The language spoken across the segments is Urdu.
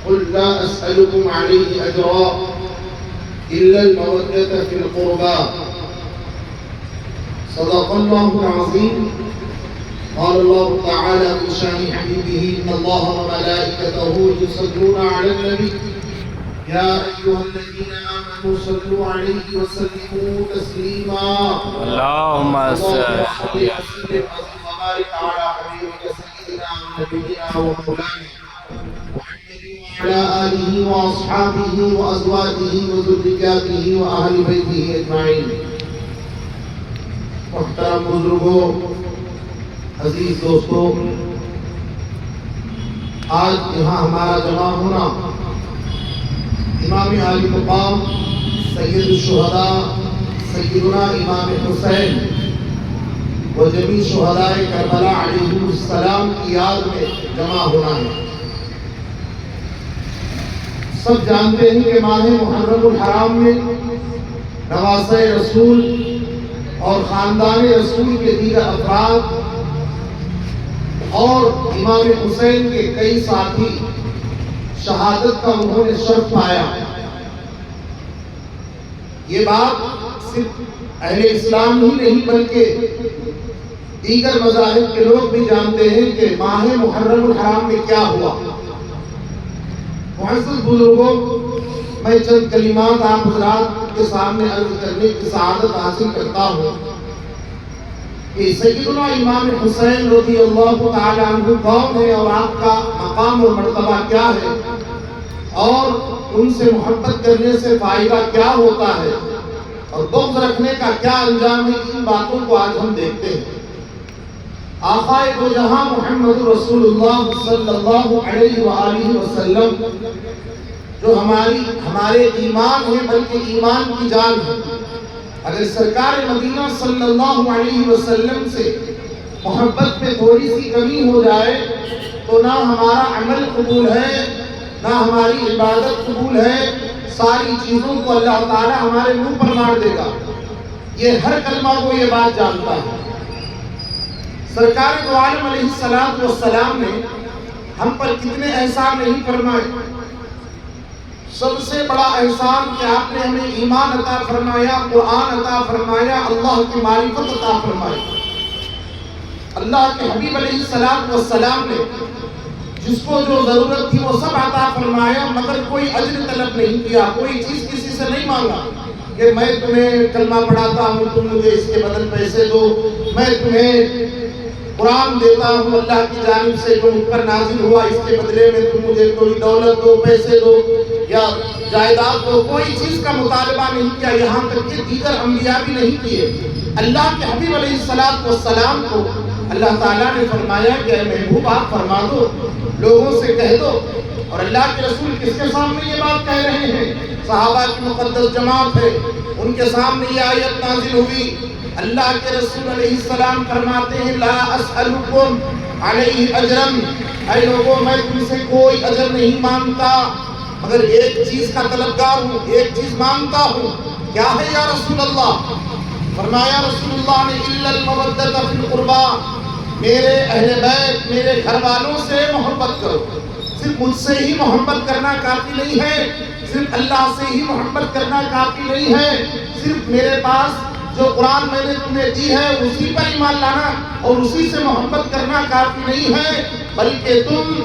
قل لا أسألكم عليه أجرا إلا المودة في القربى صدق الله العظيم. قال الله تعالى في شان حبيبه إن الله وملائكته يصلون على النبي يا أيها الذين آمنوا صلوا عليه وسلموا تسليما. اللهم صل وسلم وبارك على حبيبك سيدنا ونبينا ومولانا محمد وعلى آله وأصحابه وأزواجه وذرياته وأهل بيته أجمعين. محترم بزرگوں، عزیز دوستوں، آج یہاں ہمارا جمع ہونا امام عالی مقام سید الشہداء سیدنا امام حسین و جمیع شہداء کربلا علیہ السلام کی یاد میں جمع ہونا ہے۔ سب جانتے ہیں کہ ماہ محرم الحرام میں نواسہ رسول اور خاندان رسول کے دیگر افراد اور امام حسین کے کئی ساتھی شہادت کا انہوں نے شرف پایا۔ یہ بات صرف اہل اسلام ہی نہیں بلکہ دیگر مذاہب کے لوگ بھی جانتے ہیں کہ ماہ محرم الحرام میں کیا ہوا۔ معزز بزرگوں، میں چند کلمات آپ حضرات کے سامنے عرض کرنے کی سعادت حاصل کرتا ہوں کہ سیدنا امام حسین رضی اللہ تعالی عنہ کون ہے اور آپ کا مقام اور مرتبہ کیا ہے اور ان سے محبت کرنے سے فائدہ کیا ہوتا ہے اور بغض رکھنے کا کیا انجام ہے، ان باتوں کو آج ہم دیکھتے ہیں۔ آقا دو جہاں محمد رسول اللہ صلی اللہ علیہ وآلہ وسلم جو ہمارے ایمان ہے بلکہ ایمان کی جان ہے، اگر سرکار مدینہ صلی اللہ علیہ وسلم سے محبت میں تھوڑی سی کمی ہو جائے تو نہ ہمارا عمل قبول ہے نہ ہماری عبادت قبول ہے، ساری چیزوں کو اللہ تعالی ہمارے منہ پر مار دے گا۔ یہ ہر کلمہ کو یہ بات جانتا ہے۔ سرکار دو عالم علیہ السلام نے ہم پر کتنے احسان نہیں فرمائے۔ سب سے بڑا احسان کہ آپ نے ہمیں ایمان عطا فرمایا، قرآن عطا فرمایا، اللہ کی معرفت عطا فرمائی۔ اللہ کے حبیب علیہ السلام نے جس کو جو ضرورت تھی وہ سب عطا فرمایا، مگر کوئی اجر طلب نہیں کیا، کوئی چیز کسی سے نہیں مانگا کہ میں تمہیں کلمہ پڑھاتا ہوں تم مجھے اس کے بدل پیسے دو، میں تمہیں قرآن دیتا ہوں اللہ کی جانب سے جو مجھ پر نازل ہوا اس کے بدلے میں تم مجھے کوئی دولت دو، پیسے دو یا جائیداد دو، کوئی چیز کا مطالبہ نہیں کیا، یہاں تک کہ دیگر انبیاء بھی نہیں کیے۔ اللہ کے حبیب علیہ السلام کو اللہ تعالیٰ نے فرمایا کہ اے محبوب آپ فرما دو، لوگوں سے کہہ دو۔ اور اللہ کے رسول کس کے سامنے یہ بات کہہ رہے ہیں؟ صحابہ کی مقدس جماعت ہے، ان کے سامنے یہ آیت نازل ہوئی۔ اللہ کے رسول علیہ السلام فرماتے ہیں لا اسألکم علیہ اجرم، اے لوگوں میں تم سے کوئی اجر نہیں مانگتا مگر ایک چیز کا طلبگار ہوں، ایک چیز مانگتا ہوں۔ کیا ہے یا رسول اللہ؟ فرمایا رسول اللہ نے الا المودۃ فی القربى، میرے اہل بیت میرے گھر والوں سے محبت کرو۔ صرف مجھ سے ہی محبت کرنا کافی نہیں ہے، صرف اللہ سے ہی محبت کرنا کافی نہیں ہے، صرف میرے پاس جو قرآن میں نے تمہیں دی ہے اسی پر ایمان لانا اور اسی سے محبت کرنا کافی نہیں ہے، بلکہ تم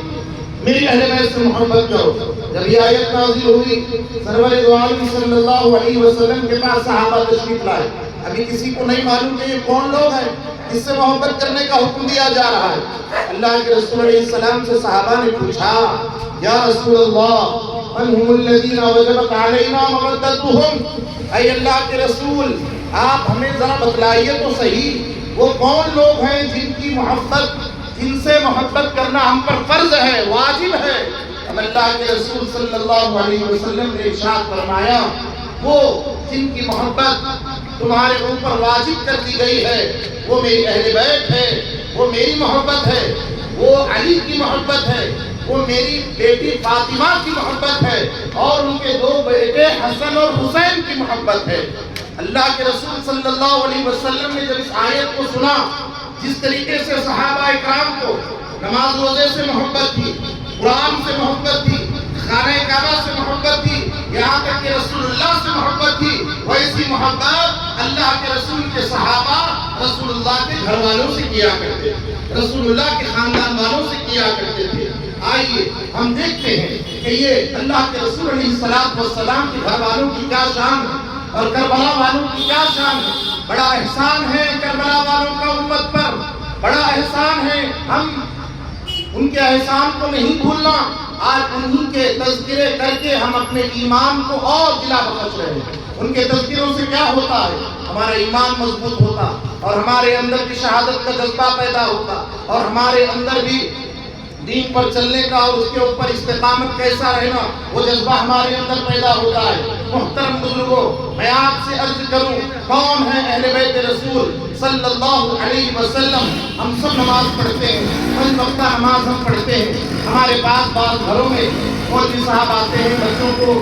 میری اہل بیت سے محبت کرو۔ جب یہ آیت نازل ہوئی سرور دو عالم صلی اللہ علیہ وسلم کے پاس صحابہ تشریف لائے۔ ابھی کسی کو نہیں معلوم کہ یہ کون لوگ ہیں جس سے محبت کرنے کا حکم دیا جا رہا ہے۔ اللہ کے رسول علیہ السلام سے صحابہ نے پوچھا یا رسول اللہ من هم الذین وجبت علینا مودتهم، اے اللہ کے رسول آپ ہمیں ذرا بتلائیے تو صحیح وہ کون لوگ ہیں جن کی محبت، جن سے محبت کرنا ہم پر فرض ہے، واجب ہے۔ اب اللہ کے رسول صلی اللہ علیہ وسلم نے ارشاد فرمایا وہ جن کی محبت تمہارے اوپر واجب کر دی گئی ہے وہ میری اہل بیت ہے، وہ میری محبت ہے، وہ علی کی محبت ہے، وہ میری بیٹی فاطمہ کی محبت ہے اور ان کے دو بیٹے حسن اور حسین کی محبت ہے۔ اللہ کے رسول صلی اللہ علیہ وسلم نے جب اس آیت کو سنا، جس طریقے سے صحابہ اکرام کو نماز روزے سے محبت تھی، قرآن سے محبت تھی، ویسی محبت اللہ کے رسول کے صحابہ رسول اللہ کے گھر والوں سے کیا کرتے تھے، رسول اللہ کے خاندان والوں سے کیا کرتے تھے۔ آئیے ہم دیکھتے ہیں کہ یہ اللہ کے رسول علیہ السلام کے گھر والوں کی کیا شان ہے اور کربلا والوں کی کیا شان ہے۔ بڑا احسان ہے کربلا والوں کا امت پر، بڑا احسان ہے، ہم ان کے احسان کو نہیں بھولنا۔ آج انہی کے تذکرے کر کے ہم اپنے ایمان کو اور دلا بخش رہے ہیں۔ ان کے تذکروں سے کیا ہوتا ہے؟ ہمارا ایمان مضبوط ہوتا اور ہمارے اندر بھی شہادت کا جذبہ پیدا ہوتا اور ہمارے اندر بھی دین پر چلنے کا اور اس کے اوپر استقامت کیسا رہنا وہ جذبہ ہمارے اندر پیدا ہوتا ہے۔ محترم بزرگوں، میں آپ سے عرض کروں، کون ہے اہل بیت رسول صلی اللہ علیہ وسلم؟ ہم سب نماز پڑھتے ہیں، 5 وقتہ نماز ہم پڑھتے ہیں۔ ہمارے پاس بعض گھروں میں مولوی صاحب آتے ہیں، بچوں کو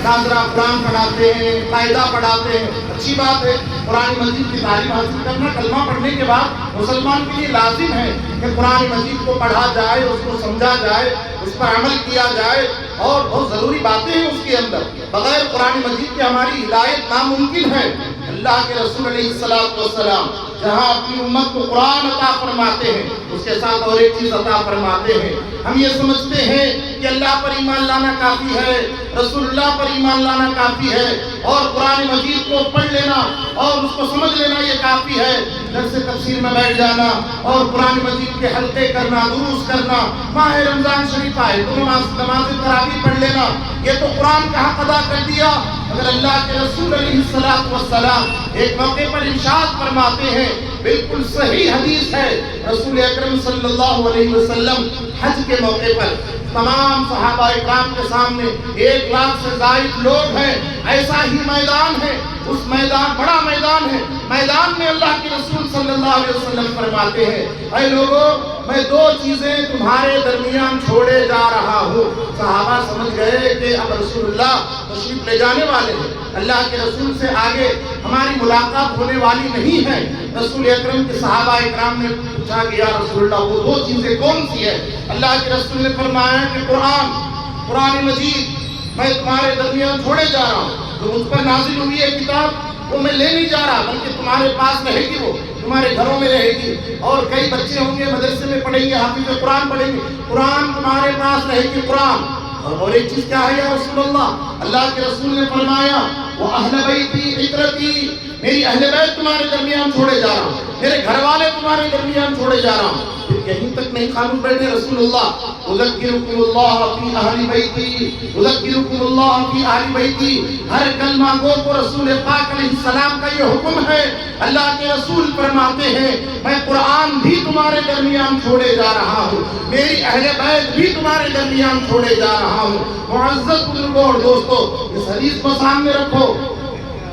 ناظرہ قرآن پڑھاتے ہیں، قاعدہ پڑھاتے ہیں، اچھی بات ہے۔ قرآن مجید کی تعلیم حاصل کرنا کلمہ پڑھنے کے بعد مسلمان کے لیے لازم ہے کہ قرآن مجید کو پڑھا جائے، اس کو سمجھا جائے، اس پر عمل کیا جائے، اور بہت ضروری باتیں ہیں اس کے اندر۔ بغیر قرآن مجید کے ہماری ہدایت ناممکن ہے۔ اللہ کے رسول علیہ السلام جہاں اپنی امت کو قرآن عطا فرماتے ہیں، اس کے ساتھ اور ایک چیز عطا فرماتے ہیں۔ ہم یہ سمجھتے ہیں کہ اللہ پر ایمان لانا کافی ہے، رسول اللہ پر ایمان لانا کافی ہے، اور قرآن مجید کو پڑھ لینا اور اس کو سمجھ لینا یہ کافی ہے۔ درس تفسیر میں بیٹھ جانا اور قرآن مجید کے حلقے کرنا، دروس کرنا، ماہ رمضان شریف آئے تو نماز تراویح پڑھ لینا، یہ تو قرآن کا حق ادا کر دیا۔ اگر اللہ کے رسول علیہ السلام ایک موقع پر ارشاد فرماتے ہیں، بالکل صحیح حدیث ہے، رسول اکرم صلی اللہ علیہ وسلم حج کے موقع پر تمام صحابہ اکرام کے سامنے 1 لاکھ سے زائد لوگ ہیں، ایسا ہی میدان ہے، اس میدان بڑا میدان ہے، میدان میں اللہ کے رسول صلی اللہ علیہ وسلم فرماتے ہیں، اے لوگوں، میں 2 چیزیں تمہارے درمیان چھوڑے جا رہا ہوں۔ صحابہ سمجھ گئے کہ اب رسول اللہ تشریف لے جانے والے ہیں، اللہ کے رسول سے آگے ہماری ملاقات ہونے والی نہیں ہے۔ رسول اکرم کے صحابہ اکرام نے پوچھا کہ یا رسول اللہ وہ 2 چیزیں کون سی ہے؟ اللہ کے رسول نے فرمایا کہ قرآن مجید میں تمہارے درمیان چھوڑے جا رہا ہوں، جو مجھ پر نازل ہوئی ہے کتاب وہ میں لے نہیں جا رہا، بلکہ تمہارے پاس رہے گی، وہ تمہارے گھروں میں رہے گی، اور کئی بچے ہوں گے مدرسے میں پڑھیں گے، حافظ قرآن پڑھیں گے، قرآن تمہارے پاس رہے گی قرآن۔ اور ایک چیز کیا ہے یا رسول اللہ کے رسول نے فرمایا وہ اہل بیتی عطرتی، میری اہل بیت تمہارے درمیان چھوڑے جا رہا ہوں، میرے گھر والے تمہارے درمیان چھوڑے جا رہا ہوں۔ یہیں تک نہیں خاموش بیٹھے رسول اللہ، اذکرکم اللہ فی اہل بیتی، اذکرکم اللہ فی اہل بیتی، ہر کلمہ گو کو رسول پاک علیہ السلام کا یہ حکم ہے۔ اللہ کے رسول فرماتے ہیں میں قرآن بھی تمہارے درمیان چھوڑے جا رہا ہوں، میری اہل بیت بھی تمہارے درمیان چھوڑے جا رہا ہوں۔ معزز بزرگوں اور دوستو، اس حدیث کو سامنے رکھو،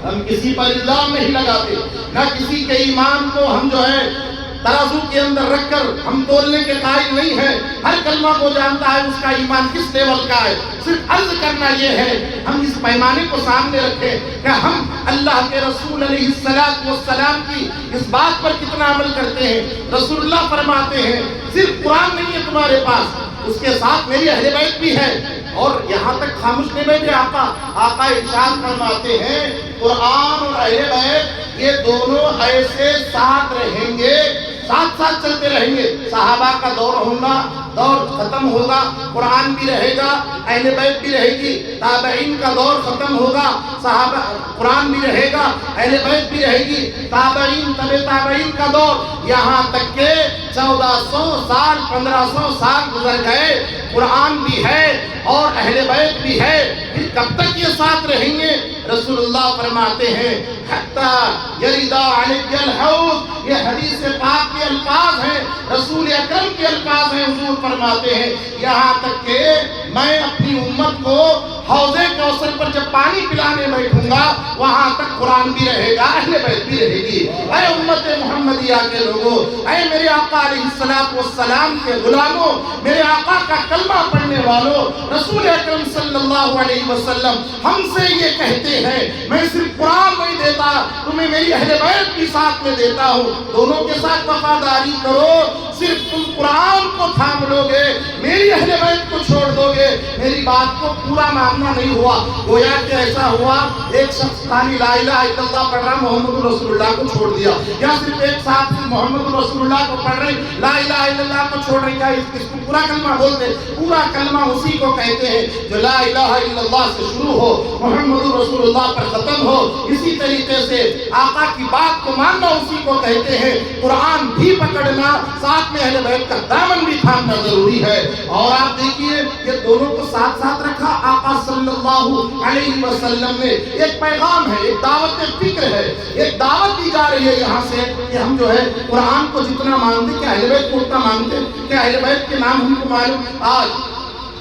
ہم کسی پر الزام نہیں لگاتے، نہ کسی کے ایمان کو ہم جو ہے ترازو کے اندر رکھ کر ہم تولنے کے قائل نہیں ہیں۔ ہر کلمہ کو جانتا ہے اس کا ایمان کس لیول کا ہے، صرف عرض کرنا یہ ہے ہم اس پیمانے کو سامنے رکھیں کہ ہم اللہ کے رسول علیہ السلام کی اس بات پر کتنا عمل کرتے ہیں۔ رسول اللہ فرماتے ہیں صرف قرآن نہیں ہے تمہارے پاس، اس کے ساتھ میری اہل بیت بھی ہے۔ اور یہاں تک خاموش نہیں بیٹھے، آقا ارشاد فرماتے ہیں قرآن اور اہل بیت یہ دونوں ایسے ساتھ رہیں گے، ساتھ چلتے رہیں گے۔ صحابہ کا دور ختم ہوگا، قرآن بھی رہے گا، اہل بیت بھی رہے گی۔ تابعین کا دور ختم ہوگا، صحابہ قرآن بھی رہے گا، اہل بیت بھی رہے گی۔ تابعین تابعین کا دور، یہاں تک کہ 1400 سال 1500 سال گزر گئے، قرآن بھی ہے اور اہل بیت بھی ہے، پھر کب تک یہ ساتھ رہیں گے؟ رسول اللہ فرماتے ہیں حتی یرد علی الحوض، یہ حدیث پاک کے الفاظ ہیں، رسول اکرم کے الفاظ ہیں۔ حضور فرماتے ہیں یہاں تک کہ میں اپنی امت کو حوض کوثر پر جب پانی پلانے بیٹھوں گا وہاں تک قرآن بھی رہے گا، اہل بیت بھی رہے گی۔ اے امت محمدیہ کے لوگوں، اے میرے آقا علیہ السلام کے غلاموں، میرے آقا کا کلمہ پڑھنے والوں، رسول اکرم صلی اللہ علیہ وسلم ہم سے یہ کہتے ہیں میں صرف قرآن نہیں دیتا، تمہیں میری اہل بیت بھی ساتھ میں دیتا ہوں، دونوں کے ساتھ وفاداری کرو۔ صرف تم قرآن کو تھام لو گے، میری اہل بیت کو چھوڑ دو گے، میری بات کو پورا ماننا نہیں ہوا. گویا کہ ایسا ہوا ایک شخص خالی لا الہ الا اللہ پڑھ رہا محمد رسول اللہ کو چھوڑ دیا, یا صرف ایک ساتھ محمد رسول اللہ کو پڑھ رہے لا الہ الا اللہ کو چھوڑ رہے. کیا اس کو پورا کلمہ بولتے؟ پورا کلمہ اسی کو کہتے ہیں جو لا الہ الا اللہ سے شروع ہو, محمد رسول اللہ پر ختم ہو. اسی طریقے سے آقا کی بات کو ماننا اسی کو کہتے ہیں. قرآن بھی پکڑنا, ساتھ میں اہل بیت کا دامن بھی تھامنا ضروری ہے. اور آپ دیکھیے یہ دونوں کو ساتھ ساتھ رکھا آقا صلی اللہ علیہ وسلم نے. ایک پیغام ہے, ایک دعوت فکر ہے, ایک دعوت دی جا رہی ہے یہاں سے کہ ہم جو ہے قرآن کو جتنا مانتے, کیا اہل بیت کو اتنا مانتے, کیا اہل بیت کے نام ہم کو معلوم. آج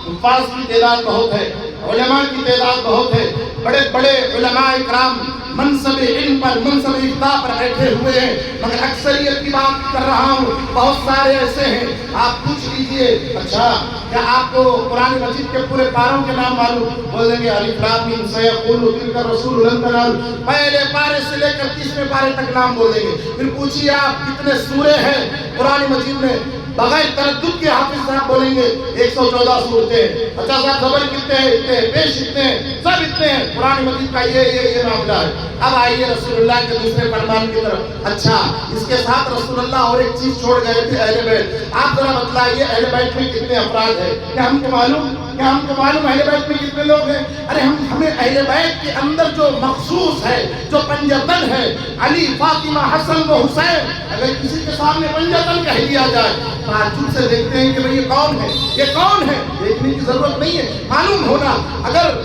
حفاظ کی تعداد بہت ہے, علماء کی تعداد بہت ہے, بڑے بڑے علماء اکرام منصب علم پر, منصب افتاء پر بیٹھے ہوئے ہیں, مگر اکثریت کی بات کر رہا ہوں. بہت سارے ایسے ہیں, آپ پوچھ لیجئے اچھا کیا آپ کو قرآن مجید کے پورے پاروں کے نام معلوم؟ بول دیں گے الف لام میم سیقول تلک الرسول لن تنالوا, پہلے پارے سے لے کر 30ویں پارے تک نام بول دیں گے. پھر پوچھیے آپ کتنے سورے ہیں قرآن مجید میں؟ بغیر تردد کے حافظ صاحب بولیں گے 114 صورتیں ہیں. اچھا صاحب زبر کتنے ہیں؟ اتنے ہیں. پیش اتنے ہیں, سب اتنے ہیں. قرآن مجید کا یہ معاملہ ہے. اب آئیے رسول اللہ کے دوسرے فرمان کی طرف. اچھا اس کے ساتھ رسول اللہ اور ایک چیز چھوڑ گئے تھے, اہل بیت. آپ ذرا بتلائیے اہل بیت میں کتنے افراد ہیں؟ کیا ہم کو معلوم؟ کیا ہم کو معلوم اہل بیت میں کتنے لوگ ہیں؟ ارے ہمیں اہل بیت کے اندر جو مخصوص ہے, جو پنجتن ہے, علی, فاطمہ, حسن و حسین, اگر کسی کے سامنے پنجتن کہہ دیا جائے تعجب سے دیکھتے ہیں کہ بھئی یہ کون ہے, یہ کون ہے. دیکھنے کی ضرورت نہیں ہے, معلوم ہونا. اگر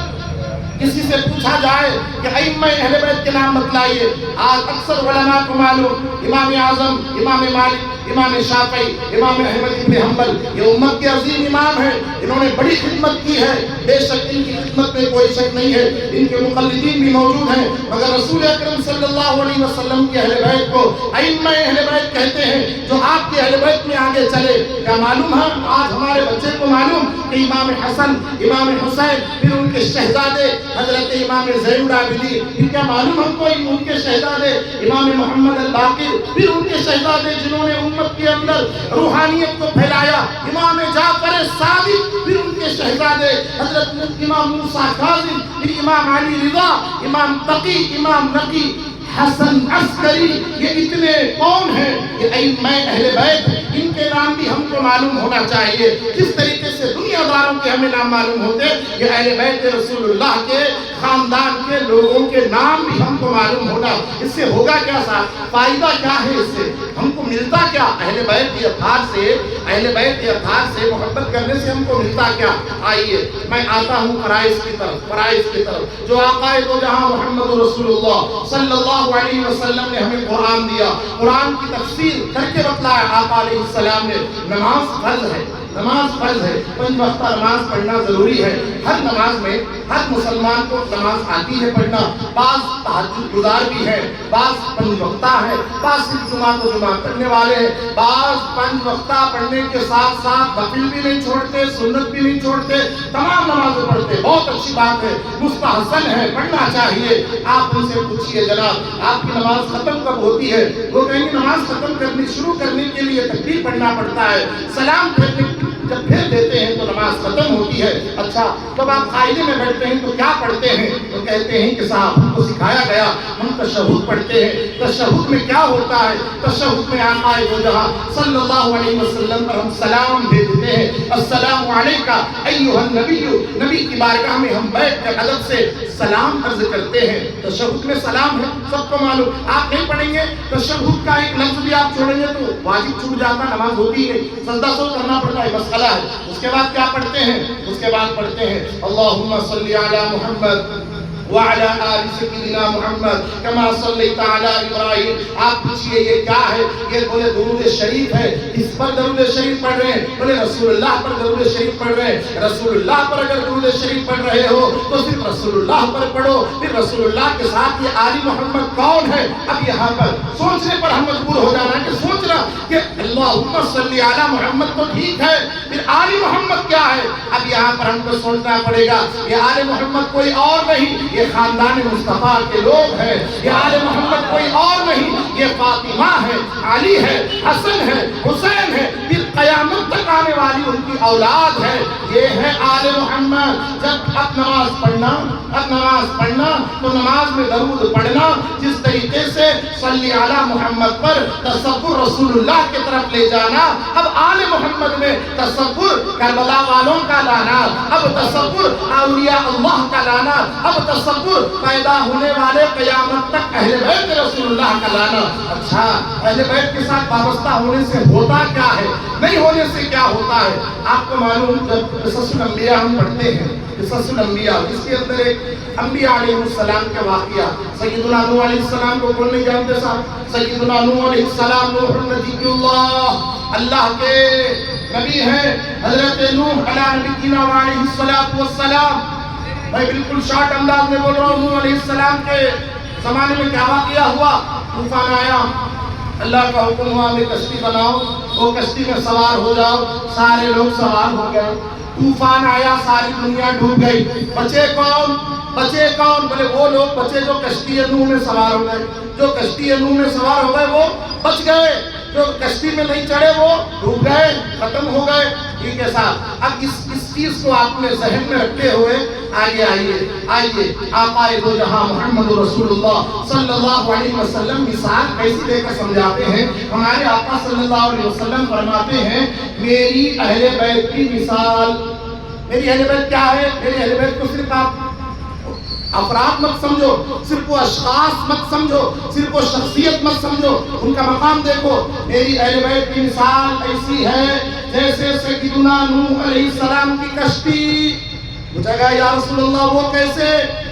کسی سے پوچھا جائے کہ ائمہ اہل بیت کے نام بتلائیے, آج اکثر علماء کو معلوم امام اعظم, امام مالک, امام شافعی, امام احمد بن حنبل, یہ امت کے عظیم امام ہیں, انہوں نے بڑی خدمت کی ہے, بے شک ان کی خدمت میں کوئی شک نہیں ہے, ان کے مقلدین بھی موجود ہیں. مگر رسول اکرم صلی اللہ علیہ وسلم کی اہل بیت کو ائمہ اہل بیت کہتے ہیں, جو آپ کے اہل بیت میں آگے چلے. کیا معلوم ہے آج ہمارے بچے کو معلوم کہ امام حسن, امام حسین, پھر ان کے شہزادے حضرت امام زین العابدین, پھر کیا معلوم ہم کو ان کے شہزادے امام محمد الباقر, پھر ان کے شہزادے جنہوں نے امت کے اندر روحانیت کو پھیلایا امام جعفر صادق, پھر ان کے شہزادے حضرت امام موسیٰ کاظم, پھر امام علی رضا, امام تقی, امام نقی, حسن عسکری. یہ اتنے کون ہیں؟ یہ ائمہ اہل بیت, ان کے نام بھی ہم کو معلوم ہونا چاہیے. جس طریقے سے دنیا داروں کے ہمیں نام معلوم ہوتے, یہ اہل بیت رسول اللہ کے خاندان کے لوگوں کے نام بھی ہم کو معلوم ہونا. اس سے ہوگا کیا صاحب, فائدہ کیا ہے, اس سے ہم کو ملتا کیا؟ اہل بیت کے اطہار سے, اہل بیت کے اطہار سے محبت کرنے سے ہم کو ملتا کیا؟ آئیے میں آتا ہوں فرائض کی طرف, فرائض کی طرف. جو آقا دو جہاں محمد رسول اللہ صلی اللہ علیہ وسلم نے ہمیں قرآن دیا, قرآن کی تفسیر کر کے بتلایا آقا علیہ السلام نے. نماز فرض ہے, نماز فرض ہے, 5 وقت نماز پڑھنا ضروری ہے. ہر نماز میں ہر مسلمان کو نماز آتی ہے پڑھنا. بعض تہجد گزار بھی ہیں, بعض 5 وقتہ ہیں, بعض صرف جمعہ کو جمعہ پڑھنے والے ہیں, بعض 5 وقتہ پڑھنے کے ساتھ ساتھ نفل بھی نہیں چھوڑتے, سنت بھی نہیں چھوڑتے, تمام نمازیں پڑھتے. بہت اچھی بات ہے, مستحسن ہے, پڑھنا چاہیے. آپ ان سے پوچھیے جناب آپ کی نماز ختم کب ہوتی ہے؟ وہ کہیں گے نماز ختم کرنی شروع کرنے کے لیے تکبیر پڑھنا پڑتا ہے, سلام پھیرنے جب پھر دیتے ہیں تو نماز ختم ہوتی ہے. اچھا جب آپ قاعدے میں بیٹھتے ہیں تو کیا پڑھتے ہیں؟ تو کہتے ہیں کہ صاحب ہم کو سکھایا گیا ہم تشہد پڑھتے ہیں. تشہد میں کیا ہوتا ہے؟ تشہد میں آقا دو جہاں صلی اللہ علیہ وسلم پر ہم سلام بھیجتے ہیں. السلام علیکہ ایھا النبی, نبی کی بارگاہ میں ہم بیٹھ کر ادب سے سلام عرض کرتے ہیں. تشہد میں سلام ہے, سب کو معلوم. آپ نہیں پڑھیں گے تشہد کا ایک لفظ بھی آپ چھوڑیں گے تو واجب چھوٹ جاتا, نماز ہوتی ہی نہیں, سجدہ سو کرنا پڑتا ہے, مسئلہ ہے. اس کے بعد کیا پڑھتے ہیں؟ اس کے بعد پڑھتے ہیں اللہم صلی علی محمد وعلى آل سیدنا محمد کما صلیت علی ابراہیم. آپ پوچھئے یہ کیا ہے؟ یہ بولے درود شریف ہے. اس پر درود شریف پڑھ رہے ہیں؟ بولے رسول اللہ پر درود شریف پڑھ رہے ہیں. رسول اللہ پر اگر درود شریف پڑھ رہے ہو تو صرف رسول اللہ پر پڑھو. پھر رسول اللہ کے ساتھ یہ آل محمد کون ہے؟ اب یہاں پر سوچنے پر ہم مجبور ہو جانا کہ سوچنا کہ اللہم صلی علی محمد تو ٹھیک ہے, پھر آل محمد کیا ہے؟ اب یہاں پر ہم کو سوچنا پڑے گا. یہ آل محمد کوئی اور نہیں, یہ خاندان مصطفیٰ کے لوگ ہیں. یہ آل محمد کوئی اور نہیں, یہ فاطمہ ہے, علی ہے, حسن ہے, حسین ہے, پھر قیامت تک آنے والی ان کی اولاد ہے، یہ ہے آل محمد۔ جب اب نماز پڑھنا تو نماز میں درود پڑھنا، جس طریقے سے صلی علی محمد پر تصور رسول اللہ کی طرف لے جانا۔ اب آل محمد میں تصور کربلا والوں کا لانا، اب تصور اولیاء اللہ کا لانا، اب تصور پیدا ہونے والے قیامت تک اہل بیت رسول اللہ کا لانا۔ اچھا، اہل بیت کے ساتھ وابستہ ہونے سے ہوتا کیا ہے، نہیں ہونے سے کیا ہوتا ہے؟ آپ کو معلوم، جب قصص الانبیاء ہم پڑھتے ہیں، قصص الانبیاء، اس کے اندر ایک انبیاء علیہ السلام کے واقعہ، سیدنا نوح علیہ السلام کو کون نہیں جانتے صاحب؟ سیدنا نوح علیہ السلام، نوح نبی اللہ کے نبی ہیں، حضرت نوح علیہ نبینا علیہ السلام۔ میں بالکل شارٹ انداز میں بول رہا ہوں، نوح علیہ السلام کے زمانے میں کیا واقعہ ہوا؟ طوفان آیا، اللہ کا حکم ہوا کہ کشتی بناؤ، وہ کشتی میں سوار ہو جاؤ، سارے لوگ سوار ہو گئے۔ طوفان آیا، ساری دنیا ڈوب گئی، بچے کون؟ بولے وہ لوگ بچے جو کشتی نوح میں سوار ہو گئے۔ جو کشتی نوح میں سوار ہو گئے وہ بچ گئے، جو کشتی میں نہیں چڑھے وہ ڈوب گئے، ختم ہو گئے۔ ٹھیک ہے صاحب، اب اس چیز کو آپ نے ذہن میں رکھتے ہوئے آئیے آقا دو جہاں محمد رسول اللہ صلی اللہ علیہ وسلم مثال کیسی دے کر سمجھاتے ہیں۔ ہمارے آقا صلی اللہ علیہ وسلم فرماتے ہیں، میری اہل بیت کی مثال۔ میری اہل بیت کیا ہے؟ میری اہل بیت کو صرف آپ افراد مت سمجھو، صرف وہ اشخاص مت سمجھو، صرف وہ شخصیت مت سمجھو، ان کا مقام دیکھو۔ میری اہل بیت کی مثال ایسی ہے جیسے سیدنا نوح علیہ السلام کی کشتی۔ پوچھا گیا یا رسول اللہ وہ کیسے؟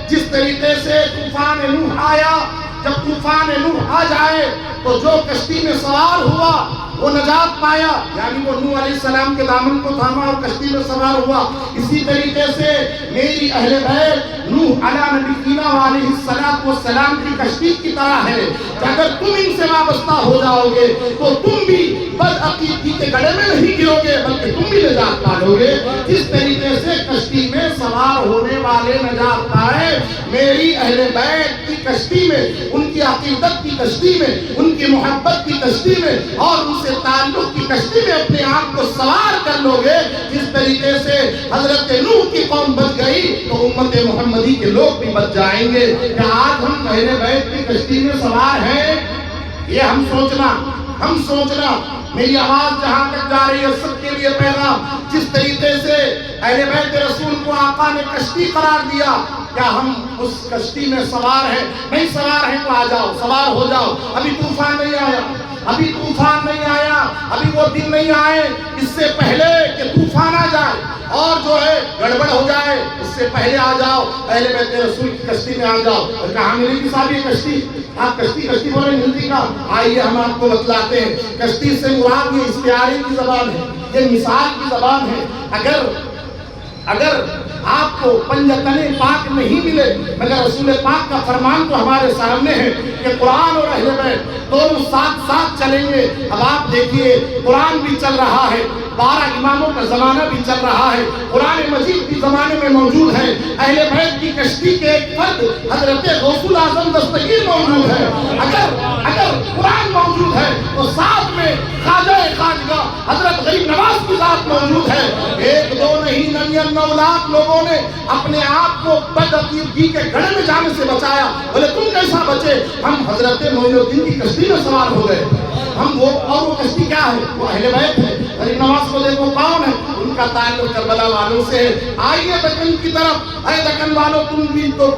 جس طریقے سے طوفان نوح آیا، جب طوفان نوح آ جائے تو جو کشتی میں سوار ہوا وہ نجات پایا، یعنی وہ نوح علیہ السلام کے دامن کو تھاما اور کشتی میں سوار ہوا۔ اسی طریقے سے میری اہل بیت نوح علیہ نبینا علیہ السلام کی کشتی کی طرح ہے کہ اگر تم ان سے وابستہ ہو جاؤ گے تو تم بھی بدعقیدگی کے گڑھے میں نہیں گرو گے، بلکہ تم بھی نجات پالو گے۔ جس طریقے سے کشتی میں سوار ہونے والے نجات پائے، میری اہل بیت کی کشتی میں، ان کی عقیدت کی کشتی میں، ان کی محبت کی کشتی میں اور ان سے تعلق کی کشتی میں اپنے آپ کو سوار کر لو گے۔ جس طریقے سے حضرت نوح کی قوم بچ گئی تو امت محمدی کے لوگ بھی بچ جائیں گے۔ کہ آج ہم اہل بیت کی کشتی میں سوار ہیں، یہ ہم سوچنا، میری آواز جہاں تک جا رہی ہے سب کے لیے پیغام، جس طریقے سے اہل بیت رسول کو آقا نے کشتی قرار دیا، کیا ہم اس کشتی میں سوار ہیں؟ نہیں سوار ہیں تو آ جاؤ، سوار ہو جاؤ۔ ابھی طوفان نہیں آیا، ابھی وہ دن نہیں آئے، اس سے پہلے کہ طوفان آ جائے اور جو ہے گڑبڑ ہو جائے، اس سے پہلے آ جاؤ، اہل بیت رسول کی کشتی میں آ جاؤ۔ اور کہاں ملے گی صاحب یہ کشتی؟ آپ کشتی بولے ملتی کا؟ آئیے ہم آپ کو بتلاتے ہیں۔ کشتی سے مراد یہ استعارے کی زبان ہے، یہ مثال کی زبان ہے۔ اگر آپ کو پنجتن پاک نہیں ملے مگر رسول پاک کا فرمان تو ہمارے سامنے ہے کہ قرآن اور اہل بیت دونوں ساتھ چلیں گے۔ اب آپ دیکھیے، قرآن بھی چل رہا ہے، 12 اماموں کا زمانہ بھی چل رہا ہے، قرآن مجید بھی زمانے میں موجود ہے، اہل بیت کی کشتی کے ایک فرد حضرت غوث الاعظم دستگیر موجود ہے۔ اگر قرآن موجود ہے تو ساتھ میں خواجہ خواجگاہ حضرت غریب نواز کی ذات موجود ہے۔ ایک دو نہیں، 99 لاکھ لوگوں نے اپنے آپ کو بدعقیدگی کے گڑھے میں جانے سے بچایا۔ بولے تم کیسا بچے؟ ہم حضرت معین الدین کی کشتی میں سوار ہو گئے۔ اور وہ کشتی کیا ہے؟ وہ اہل بیت ہے۔ غریب نواز کو دیکھو کون ہے؟ ان کا تعلق کربلا والوں سے ہے۔ آئیے دکن کی طرف، اے دکن والوں تم بھی تو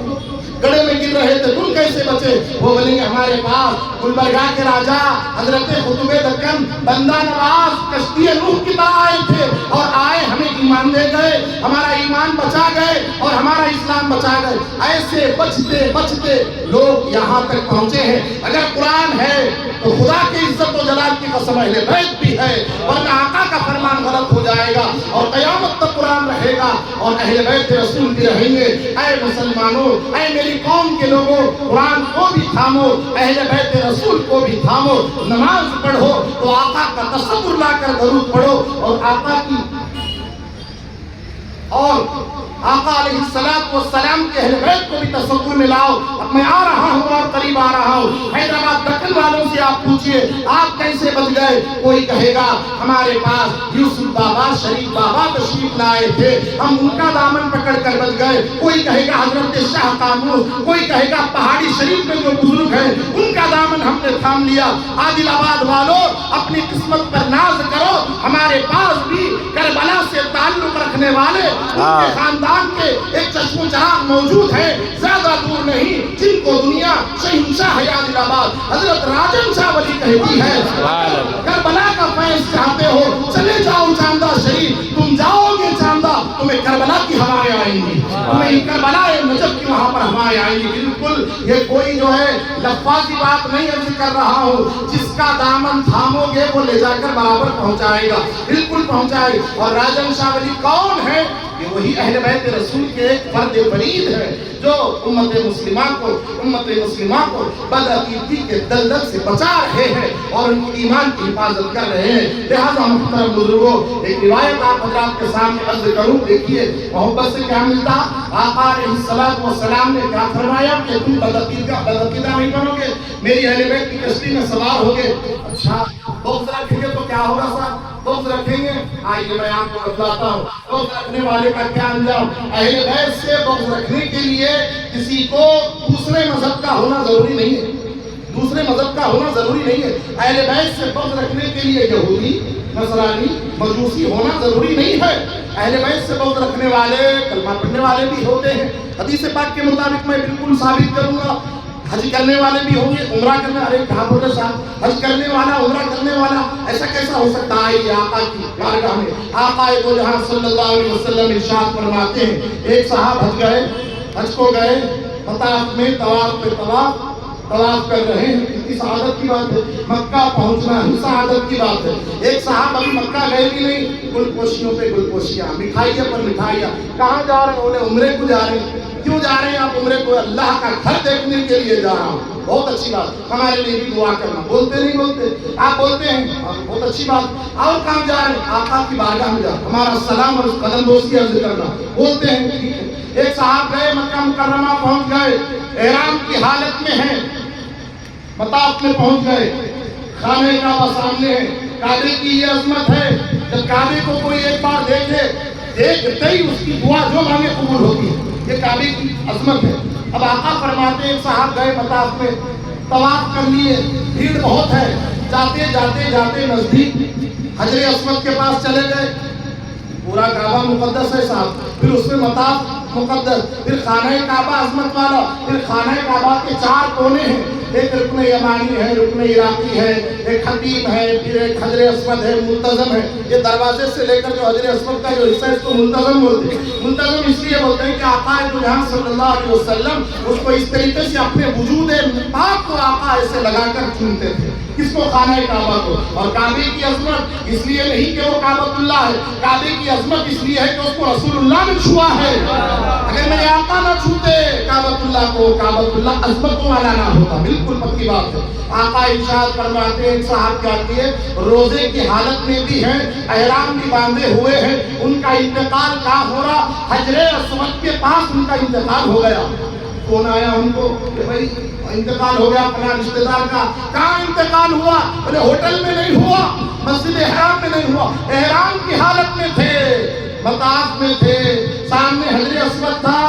گڑھے میں گر رہے تھے، تم کیسے بچے؟ وہ بولیں گے ہمارے پاس گلبرگہ کے راجہ حضرت قطب دکن بندہ نواز کشتی نوح کی طرح آئے تھے اور آئے ہمیں ایمان دے گئے، ہمارا ایمان بچا گئے اور ہمارا اسلام بچا گئے۔ ایسے بچتے لوگ یہاں تک پہنچے ہیں۔ اگر قرآن ہے تو خدا کی عزت و جلال کی قسم اہل بیت بھی ہے، ورنہ آقا کا فرمان غلط ہو جائے گا اور قیامت تک قرآن رہے گا اور اہل بیت رسول بھی رہیں گے۔ اے مسلمانوں، اے میری قوم کے لوگوں، قرآن کو بھی تھامو، اہل بیت رسول کو بھی تھامو۔ نماز پڑھو تو آقا کا تصور لا کر درود پڑھو اور آقا علیہ السلام کے اہل بیت کو بھی تصور میں لاؤ. اب میں آ رہا ہوں اور قریب آ رہا ہوں. حیدرآباد دکن والوں سے آپ پوچھئے آپ کیسے بچ گئے؟ کوئی کہے گا ہمارے پاس یوسف بابا شریف بابا تشریف لائے تھے, ہم ان کا دامن پکڑ کر بچ گئے. کوئی کہے گا حضرت شاہ قاموس, کوئی کہے گا پہاڑی شریف میں جو بزرگ ہیں ان کا دامن ہم نے تھام لیا. عادل آباد والوں اپنی قسمت پر ناز کرو, ہمارے پاس بھی کربلا سے تعلق رکھنے والے ان کے خاندان کے ایک چشم و چراغ موجود ہے, زیادہ دور نہیں, جن کو دنیا شہنشاہ عادل آباد حضرت راجن شاہ ولی کہتی ہے. کربلا کا فیض چاہتے ہو چلے جاؤ چاندہ شریف, تم جاؤ گے چاندہ تمہیں کربلا کی ہوائیں آئیں گی, تمہیں کربلا نجف کی وہاں پر ہوائیں آئیں گی. بالکل یہ کوئی جو ہے لفظی بات نہیں عرض کر رہا ہوں, جس کا دامن تھامو گے وہ لے جا کر برابر پہنچائے گا, بالکل پہنچائے. اور راجن شاہ ولی کون ہے؟ یہ وہی اہل بیت رسول کے ایک فرد فرید ہے جو امت مسلمہ کو بدعقیدگی کے دلدل سے بچا رہے ہیں اور ان کی ایمان کی حفاظت کر رہے ہیں. لہذا محترم بزرگوں, ایک روایت آپ حضرات کے سامنے عرض کروں. دیکھیے محبت سے کیا ملتا. آقا علیہ السلام نے کیا فرمایا کہ تم بدعقیدہ نہیں بنو گے, میری اہل بیت کی کشتی میں سوار ہوگے. اچھا بغض رکھیں گے تو کیا ہوگا صاحب؟ بغض رکھیں گے, آئیے میں آپ کو بتلاتا ہوں بغض رکھنے والے کا کیا انجام. اہل بیت سے بغض رکھنے کے لیے کسی کو دوسرے مذہب کا ہونا ضروری نہیں ہے, دوسرے مذہب کا ہونا ضروری نہیں ہے. اہل بیت سے بغض رکھنے کے لیے یہودی, نصرانی, مجوسی ہونا ضروری نہیں ہے. اہل بیت سے بغض رکھنے والے کلمہ پڑھنے والے بھی ہوتے ہیں. حدیث پاک کے مطابق میں بالکل ثابت کروں گا, حج کرنے والے بھی ہوں گے, عمرہ کرنے, ارے کہاں بولے صاحب, حج کرنے والا عمرہ کرنے والا, ایسا کیسا ہو سکتا ہے؟ یہ آقا کی بارگاہ میں آقا دو جہاں صلی اللہ علیہ وسلم ارشاد فرماتے ہیں, ایک صاحب حج گئے, حج کو گئے, مطاف میں طواف پہ طواف کر رہے ہیں, کتنی سعادت کی بات ہے, مکہ پہنچنا ہی سعادت کی بات ہے. ایک صاحب ابھی مکہ گئے بھی نہیں, گل پوشیوں پہ گل پوشیاں, مٹھائیاں پر مٹھائیاں. کہاں جا رہے ہیں؟ بولے عمرے کو جا رہے ہیں. کیوں جا رہے ہیں آپ عمرے کو؟ اللہ کا گھر دیکھنے کے لیے جا رہا ہوں. بہت اچھی بات, ہمارے لیے بھی دعا کرنا. بولتے نہیں بولتے, آپ بولتے ہیں, بہت اچھی بات. اور کہاں جا رہے ہیں؟ آقا کی بارگاہ میں جا, ہمارا سلام اور قدم بوسی عرض کرنا. بولتے ہیں ٹھیک ہے. ایک صاحب گئے, مکہ مکرمہ پہنچ گئے, احرام کی حالت میں ہیں, مطاف میں پہنچ گئے, خانہ کعبہ سامنے ہے, کعبے کی یہ عظمت ہے, جب کعبے کو کوئی ایک بار دیکھے, دیکھتے ہی اس کی دعا جو مانگے قبول ہوتی ہے. یہ کعبے کی عظمت ہے. اب آقا فرماتے ہیں صاحب گئے مطاف میں, طواف کر لیے, بھیڑ بہت ہے, جاتے جاتے جاتے نزدیک حجر اسود کے پاس چلے گئے. پورا کعبہ مقدس ہے صاحب, پھر اس میں مطاف مقدس, پھر خانہ کعبہ عظمت والا, پھر خانہ کعبہ کے 4 کونے ہیں, ایک رکن یمانی ہے, رکن عراقی ہے, ایک حتیم ہے, پھر ایک حجر اسود ہے, منتظم ہے. یہ دروازے سے لے کر جو حجر اسود کا جو حصہ ہے اس کو منتظم بولتے ہیں. منتظم اس لیے بولتے ہیں کہ آقا دو جہاں صلی اللہ علیہ وسلم اس کو اس طریقے سے اپنے وجود پاک کو آقا ایسے لگا کر چونتے تھے. کس کو؟ خانہ کعبہ کو. اور کعبے کی عظمت اس لیے نہیں کہ وہ کعبۃ اللہ ہے, کعبے کی عظمت اس لیے ہے کہ اس کو رسول اللہ نے چھوا ہے. اگر میرے آقا نہ چھوتے کعبۃ اللہ کو, کعبۃ اللہ عظمتوں والا نہ ہوتا. بالکل پکی بات ہے. آقا ارشاد فرماتے ہیں صاحب کیا کیے, روزے کی حالت میں بھی ہیں, احرام بھی باندھے ہوئے ہیں, ان کا انتقال کہاں ہو رہا؟ حجر اسود کے پاس ان کا انتقال ہو گیا. کون آیا ان کو کہ بھائی انتقال ہو گیا اپنا رشتہ دار کا. کہاں انتقال ہوا؟ بولے ہوٹل میں نہیں ہوا, مسجد احرام میں نہیں ہوا, احرام کی حالت میں تھے, مطاف میں تھے, سامنے حجر اسود تھا,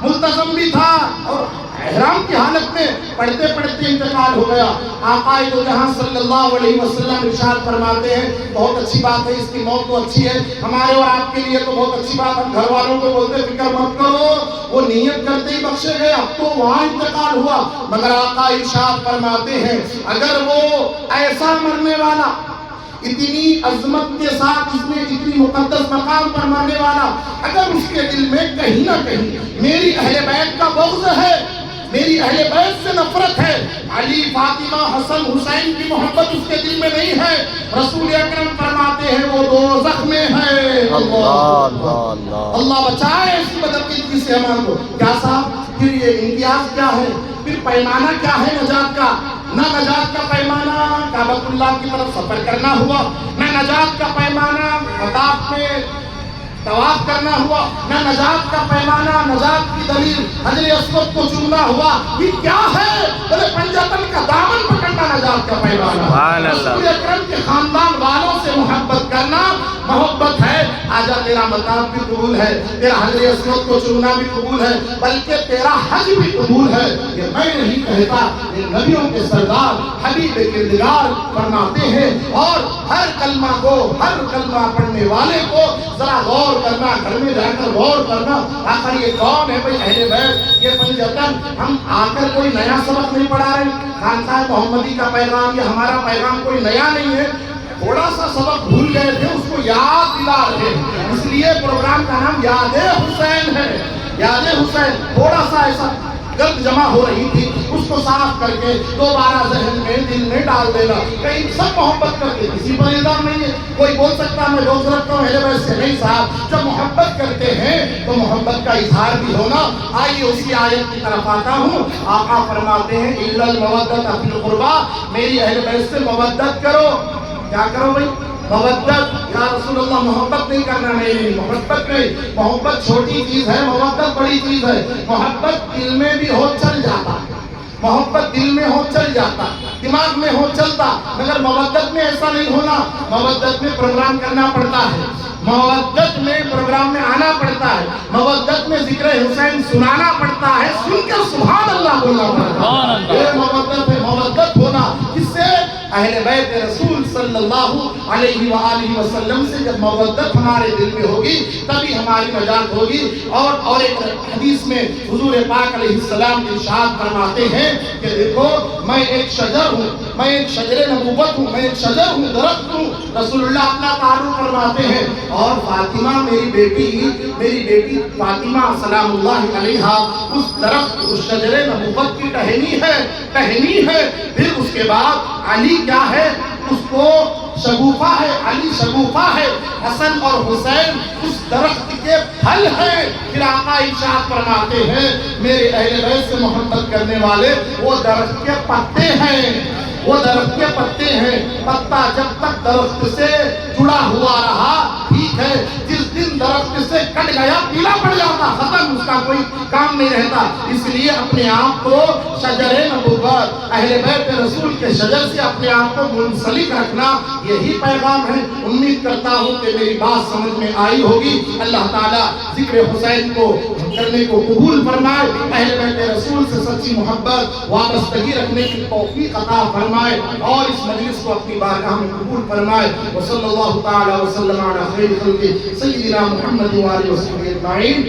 ملتزم بھی تھا, اور احرام کی حالت میں پڑھتے پڑھتے انتقال ہو گیا. آقا دو جہاں صلی اللہ علیہ وسلم ارشاد فرماتے ہیں, بہت اچھی بات ہے, اس کی موت تو اچھی ہے, ہمارے اور آپ کے لیے تو بہت اچھی بات. ہم گھر والوں کو بولتے فکر مت کرو, وہ نیت کرتے ہی بخشے گئے, اب تو وہاں انتقال ہوا. مگر آقا ارشاد فرماتے ہیں اگر وہ ایسا مرنے والا, اتنی عظمت کے ساتھ, اس میں اتنی مقدس مقام پر مرنے والا, اگر اس کے دل میں کہیں نہ کہیں میری اہل بیت کا بغض ہے, میری اہل بیت سے نفرت ہے, علی, فاطمہ, حسن, حسین کی محبت اس کے دل میں نہیں ہے, رسول اکرم فرماتے ہیں وہ دوزخ میں ہے. اللہ بچائے اس بدعقیدگی سے ہمارے کو. کیا صاحب پھر یہ امتیاز کیا ہے, پھر پیمانہ کیا ہے نجات کا؟ نہ نجات کا پیمانہ کعبۃ اللہ کی طرف سفر کرنا ہوا, نہ نجات کا پیمانہ مطاف میں طواف کرنا ہوا، نہ نجات کا پیمانہ، نجات کی دلیل حجر اسود کو چومنا ہوا، یہ کیا ہے؟ بولے پنجتن کا دامن پکڑنا نجات کا پیمانہ، رسول اکرم کے خاندان والوں سے محبت کرنا محبت ہے۔ آجا تیرا مطاف بھی قبول ہے، تیرا حجر اسود کو چومنا بھی قبول ہے، بلکہ تیرا حج بھی قبول ہے۔ یہ میں نہیں کہتا، یہ نبیوں کے سردار حبیب کردگار فرماتے ہیں۔ اور ہر کلمہ کو، ہر کلمہ پڑھنے والے کو ذرا غور کرنا، گھر میں جا کر غور کرنا، آخر یہ کون ہے بھئی اہل بیت؟ یہ پنجتن ہم آ کر کوئی نیا سبق نہیں پڑھا رہے، خانقاہ محمدی کا پیغام یا ہمارا پیغام کوئی نیا نہیں ہے، تھوڑا سا سبق بھول گئے تھے، اس کو یاد دلا رہے ہیں، اس لیے پروگرام کا نام یاد حسین ہے۔ یاد حسین، تھوڑا سا ایسا گرد جمع ہو رہی تھی، اس کو صاف کر کے دوبارہ ذہن میں، دل میں ڈال دینا۔ کہیں سب محبت کرتے، کسی پر الزام نہیں ہے، کوئی بول سکتا میں روز رکھتا ہوں اہل بیت سے، نہیں صاحب، جب محبت کرتے ہیں تو محبت کا اظہار بھی ہونا۔ آئیے اسی آیت کی طرف آتا ہوں، آقا فرماتے ہیں اِلَّا الْمَوَدَّةَ فِي الْقُرْبَى، میری اہل بیت سے مودت کرو۔ کیا کرو بھائی؟ مودت۔ یا رسول اللہ محبت نہیں کرنا، نہیں، محبت نہیں، محبت چھوٹی چیز ہے، محبت بڑی چیز ہے۔ محبت دل میں بھی ہو چل جاتا، محبت دل میں ہو چل جاتا، دماغ میں ہو چلتا، مگر مودت میں ایسا نہیں ہونا۔ مودت میں پروگرام کرنا پڑتا ہے، مودت میں پروگرام میں آنا پڑتا ہے، مودت میں ذکر حسین سنانا پڑتا ہے، سن کر سبحان اللہ بولنا پڑتا ہے۔ یہ مودت ہے، مودت ہونا کس سے؟ اہل بیت رسول صلی اللہ علیہ وآلہ وسلم سے جب مودت ہمارے دل میں ہوگی تبھی ہماری نجات ہوگی۔ اور ایک حدیث میں حضور پاک علیہ السلام ارشاد فرماتے ہیں کہ دیکھو میں ایک شجر ہوں، میں ایک شجر نبوت ہوں، میں ایک شجر ہوں، درخت ہوں۔ رسول اللہ اپنا تعارف فرماتے ہیں، اور فاطمہ میری بیٹی فاطمہ سلام اللہ علیہا اس درخت، اس شجر نبوت کی ٹہنی ہے۔ پھر اس کے بعد علی کیا ہے؟ اس کو شگوفہ ہے، علی شگوفہ ہے، حسن اور حسین اس درخت کے پھل ہیں۔ پھر آقا ارشاد فرماتے ہیں میرے اہل بیت سے محبت کرنے والے وہ درخت کے پتے ہیں، وہ درخت کے پتے ہیں۔ پتا جب تک درخت سے جڑا ہوا رہا ٹھیک ہے، جس دن درخت سے کٹ گیا پیلا پڑ جاتا، ختم، اس کا کوئی کام نہیں رہتا۔ اس لیے اپنے آپ کو شجر نبوت، اہل بیت رسول کے شجر سے اپنے آپ کو منسلک رکھنا، یہی پیغام ہے۔ امید کرتا ہوں کہ میری بات سمجھ میں آئی ہوگی۔ اللہ تعالیٰ ذکر حسین کو کرنے کو قبول فرمائے، اہل بیت رسول سے سچی محبت وابستگی رکھنے کی توفیق عطا فرمائے، اور اس مجلس کو اپنی بارگاہ میں قبول فرمائے۔ وصلی اللہ تعالی وسلم علی خیر خلقہ سیدنا محمد وآلہ وصحبہ اجمعین۔